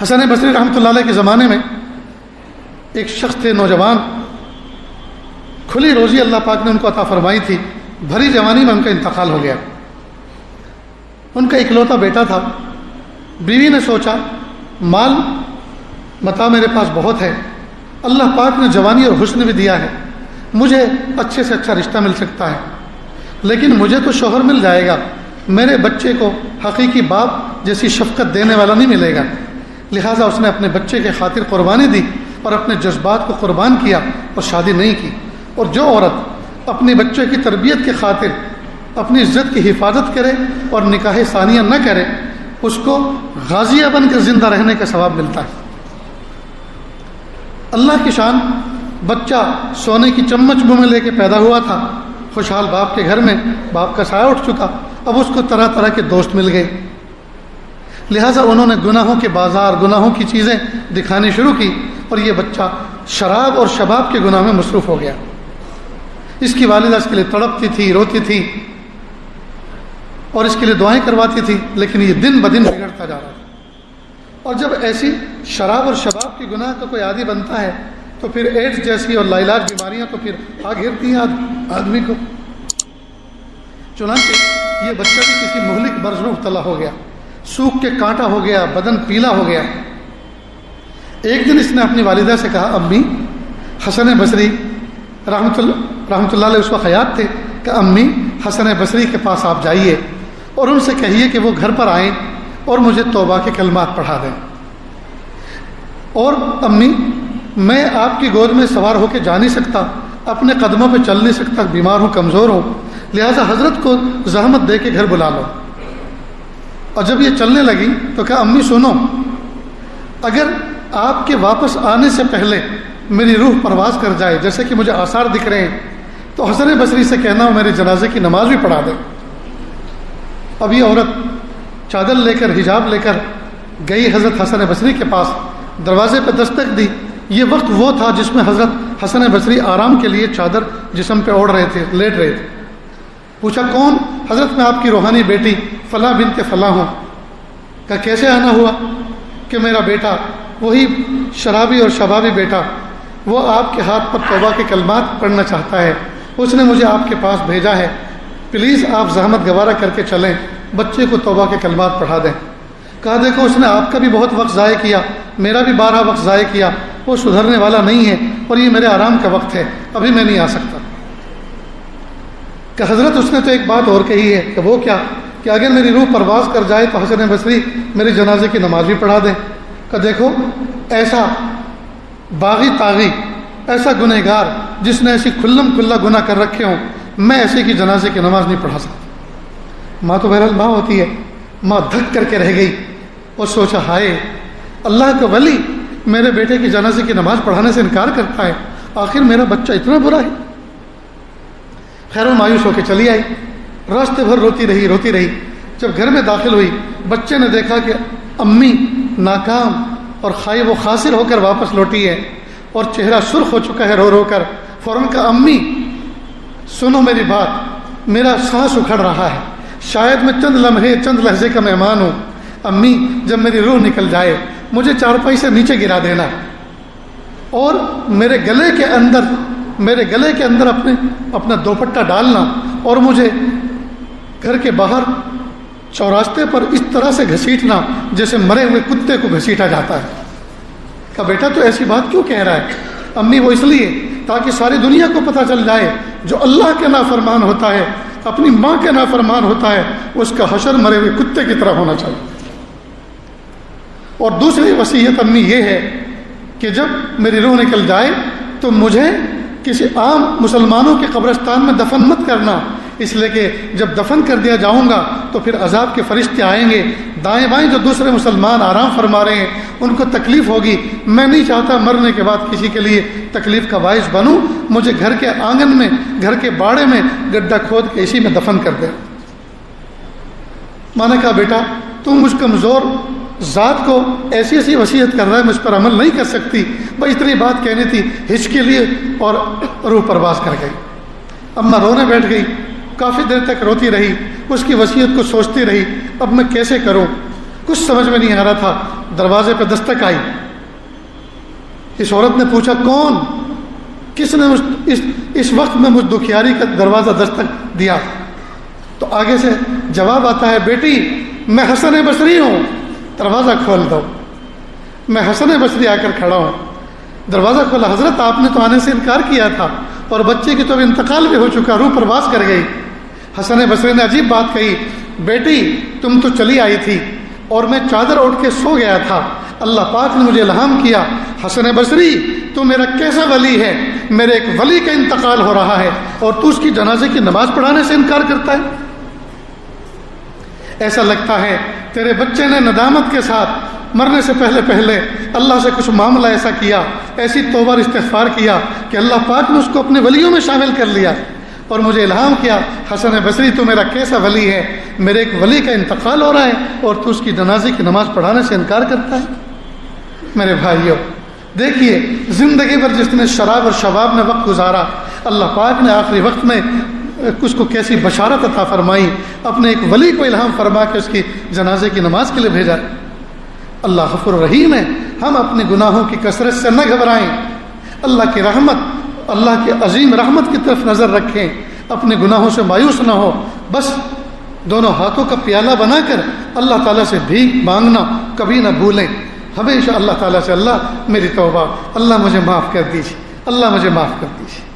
حسن بصری رحمۃ اللہ علیہ کے زمانے میں ایک شخص تھے نوجوان، کھلی روزی اللہ پاک نے ان کو عطا فرمائی تھی، بھری جوانی میں ان کا انتقال ہو گیا۔ ان کا اکلوتا بیٹا تھا۔ بیوی نے سوچا مال متاع میرے پاس بہت ہے، اللہ پاک نے جوانی اور حسن بھی دیا ہے، مجھے اچھے سے اچھا رشتہ مل سکتا ہے، لیکن مجھے تو شوہر مل جائے گا، میرے بچے کو حقیقی باپ جیسی شفقت دینے والا نہیں ملے گا۔ لہٰذا اس نے اپنے بچے کے خاطر قربانی دی اور اپنے جذبات کو قربان کیا اور شادی نہیں کی۔ اور جو عورت اپنے بچے کی تربیت کی خاطر اپنی عزت کی حفاظت کرے اور نکاح ثانیہ نہ کرے، اس کو غازیہ بن کر زندہ رہنے کا ثواب ملتا ہے۔ اللہ کی شان، بچہ سونے کی چمچ منہ میں لے کے پیدا ہوا تھا، خوشحال باپ کے گھر میں، باپ کا سایہ اٹھ چکا، اب اس کو طرح طرح کے دوست مل گئے، لہٰذا انہوں نے گناہوں کے بازار، گناہوں کی چیزیں دکھانی شروع کی، اور یہ بچہ شراب اور شباب کے گناہ میں مصروف ہو گیا۔ اس کی والدہ اس کے لیے تڑپتی تھی، روتی تھی اور اس کے لیے دعائیں کرواتی تھی، لیکن یہ دن بدن بگڑتا جا رہا تھا۔ اور جب ایسی شراب اور شباب کے گناہ کا کوئی عادی بنتا ہے تو پھر ایڈز جیسی اور لاعلاج بیماریاں تو پھر آ گھیرتی ہیں آدمی کو۔ چنانچہ یہ بچہ بھی کسی مہلک مرض میں مبتلا ہو گیا، سوکھ کے کانٹا ہو گیا، بدن پیلا ہو گیا۔ ایک دن اس نے اپنی والدہ سے کہا، امی، حسن بصری رحمۃ اللہ علیہ اس وقت حیات تھے، کہ امی حسن بصری کے پاس آپ جائیے اور ان سے کہیے کہ وہ گھر پر آئیں اور مجھے توبہ کے کلمات پڑھا دیں۔ اور امی، میں آپ کی گود میں سوار ہو کے جا نہیں سکتا، اپنے قدموں پہ چل نہیں سکتا، بیمار ہوں، کمزور ہوں، لہٰذا حضرت کو زحمت دے کے گھر بلا لو۔ اور جب یہ چلنے لگی تو کہا، امی سنو، اگر آپ کے واپس آنے سے پہلے میری روح پرواز کر جائے، جیسے کہ مجھے آثار دکھ رہے ہیں، تو حسن بصری سے کہنا وہ میرے جنازے کی نماز بھی پڑھا دے۔ اب یہ عورت چادر لے کر، حجاب لے کر گئی حضرت حسن بصری کے پاس، دروازے پہ دستک دی۔ یہ وقت وہ تھا جس میں حضرت حسن بصری آرام کے لیے چادر جسم پہ اوڑھ رہے تھے، لیٹ رہے تھے۔ پوچھا، کون؟ حضرت میں آپ کی روحانی بیٹی فلاں بنت فلاں ہوں۔ کہا، کیسے آنا ہوا؟ کہ میرا بیٹا، وہی شرابی اور شبابی بیٹا، وہ آپ کے ہاتھ پر توبہ کے کلمات پڑھنا چاہتا ہے، اس نے مجھے آپ کے پاس بھیجا ہے، پلیز آپ زحمت گوارہ کر کے چلیں، بچے کو توبہ کے کلمات پڑھا دیں۔ کہا، دیکھو اس نے آپ کا بھی بہت وقت ضائع کیا، میرا بھی 12 وقت ضائع کیا، وہ سدھرنے والا نہیں ہے، اور یہ میرے آرام کا وقت ہے، ابھی میں نہیں آ سکتا۔ کہ حضرت اس نے تو ایک بات اور کہی ہے، کہ وہ کیا؟ کہ اگر میری روح پرواز کر جائے تو حسن بصری میرے جنازے کی نماز بھی پڑھا دیں۔ کہ دیکھو، ایسا باغی طاغی، ایسا گنہگار جس نے ایسی کھلم کھلا گناہ کر رکھے ہوں، میں ایسے کی جنازے کی نماز نہیں پڑھا سکتا۔ ماں تو بہرحال ماں ہوتی ہے، ماں دھک کر کے رہ گئی اور سوچا، ہائے، اللہ کا ولی میرے بیٹے کی جنازے کی نماز پڑھانے سے انکار کرتا ہے، آخر میرا بچہ اتنا برا ہے۔ خیر و مایوس ہو کے چلی آئی، راستے بھر روتی رہی۔ جب گھر میں داخل ہوئی، بچے نے دیکھا کہ امی ناکام اور خائب و خاسر ہو کر واپس لوٹی ہے اور چہرہ سرخ ہو چکا ہے رو رو کر۔ فوراً کہا، امی سنو میری بات، میرا سانس اکھڑ رہا ہے، شاید میں چند لمحے کا مہمان ہوں، امی جب میری روح نکل جائے مجھے چارپائی سے نیچے گرا دینا اور میرے گلے کے اندر اپنا دوپٹہ ڈالنا اور مجھے گھر کے باہر چوراستے پر اس طرح سے گھسیٹنا جیسے مرے ہوئے کتے کو گھسیٹا جاتا ہے۔ کہا، بیٹا تو ایسی بات کیوں کہہ رہا ہے؟ امی وہ اس لیے تاکہ ساری دنیا کو پتہ چل جائے جو اللہ کے نافرمان ہوتا ہے، اپنی ماں کے نافرمان ہوتا ہے، اس کا حشر مرے ہوئے کتے کی طرح ہونا چاہیے۔ اور دوسری وصیت امی یہ ہے کہ جب میری روح نکل جائے تو مجھے کسی عام مسلمانوں کے قبرستان میں دفن مت کرنا، اس لیے کہ جب دفن کر دیا جاؤں گا تو پھر عذاب کے فرشتے آئیں گے، دائیں بائیں جو دوسرے مسلمان آرام فرما رہے ہیں ان کو تکلیف ہوگی، میں نہیں چاہتا مرنے کے بعد کسی کے لیے تکلیف کا باعث بنوں، مجھے گھر کے آنگن میں، گھر کے باڑے میں گڈھا کھود کے اسی میں دفن کر دے۔ میں نے کہا، بیٹا تم مجھ کمزور ذات کو ایسی وصیت کر رہا ہے، مجھ پر عمل نہیں کر سکتی، بس اتنی بات کہنی تھی، ہچ کے لیے اور روح پرواز کر گئی۔ اماں رونے بیٹھ گئی، کافی دیر تک روتی رہی، اس کی وصیت کو سوچتی رہی، اب میں کیسے کروں، کچھ سمجھ میں نہیں آ رہا تھا۔ دروازے پہ دستک آئی. اس عورت نے پوچھا کون، کس نے اس وقت میں مجھ دکھیاری کا دروازہ دستک دیا؟ تو آگے سے جواب آتا ہے بیٹی میں حسن بصری ہوں، دروازہ کھول دو. میں حسن بصری آ کر کھڑا ہوں. دروازہ کھولا. حضرت آپ نے تو آنے سے انکار کیا تھا اور بچے کی تو اب انتقال بھی ہو چکا، روح پرواز کر گئی. حسن بصری نے عجیب بات کہی، بیٹی تم تو چلی آئی تھی اور میں چادر اوڑھ کے سو گیا تھا، اللہ پاک نے مجھے الہام کیا حسن بصری تو میرا کیسا ولی ہے، میرے ایک ولی کا انتقال ہو رہا ہے اور تو اس کی جنازے کی نماز پڑھانے سے انکار کرتا ہے. ایسا لگتا ہے تیرے بچے نے ندامت کے ساتھ مرنے سے پہلے اللہ سے کچھ معاملہ ایسا کیا، ایسی توبہ اور استغفار کیا کہ اللہ پاک نے اس کو اپنے ولیوں میں شامل کر لیا اور مجھے الہام کیا حسن بصری تو میرا کیسا ولی ہے، میرے ایک ولی کا انتقال ہو رہا ہے اور تو اس کی جنازے کی نماز پڑھانے سے انکار کرتا ہے. میرے بھائیوں دیکھیے زندگی بھر جس نے شراب اور شباب میں وقت گزارا، اللہ پاک نے آخری وقت میں اس کو کیسی بشارت عطا فرمائی، اپنے ایک ولی کو الہام فرما کے اس کی جنازے کی نماز کے لیے بھیجا. اللہ غفور رحیم ہے. ہم اپنے گناہوں کی کثرت سے نہ گھبرائیں، اللہ کی رحمت، اللہ کی عظیم رحمت کی طرف نظر رکھیں، اپنے گناہوں سے مایوس نہ ہو. بس دونوں ہاتھوں کا پیالہ بنا کر اللہ تعالیٰ سے بھیک مانگنا کبھی نہ بھولیں. ہمیشہ اللہ تعالیٰ سے اللہ میری توبہ، اللہ مجھے معاف کر دیجیے، اللہ مجھے معاف کر دیجیے.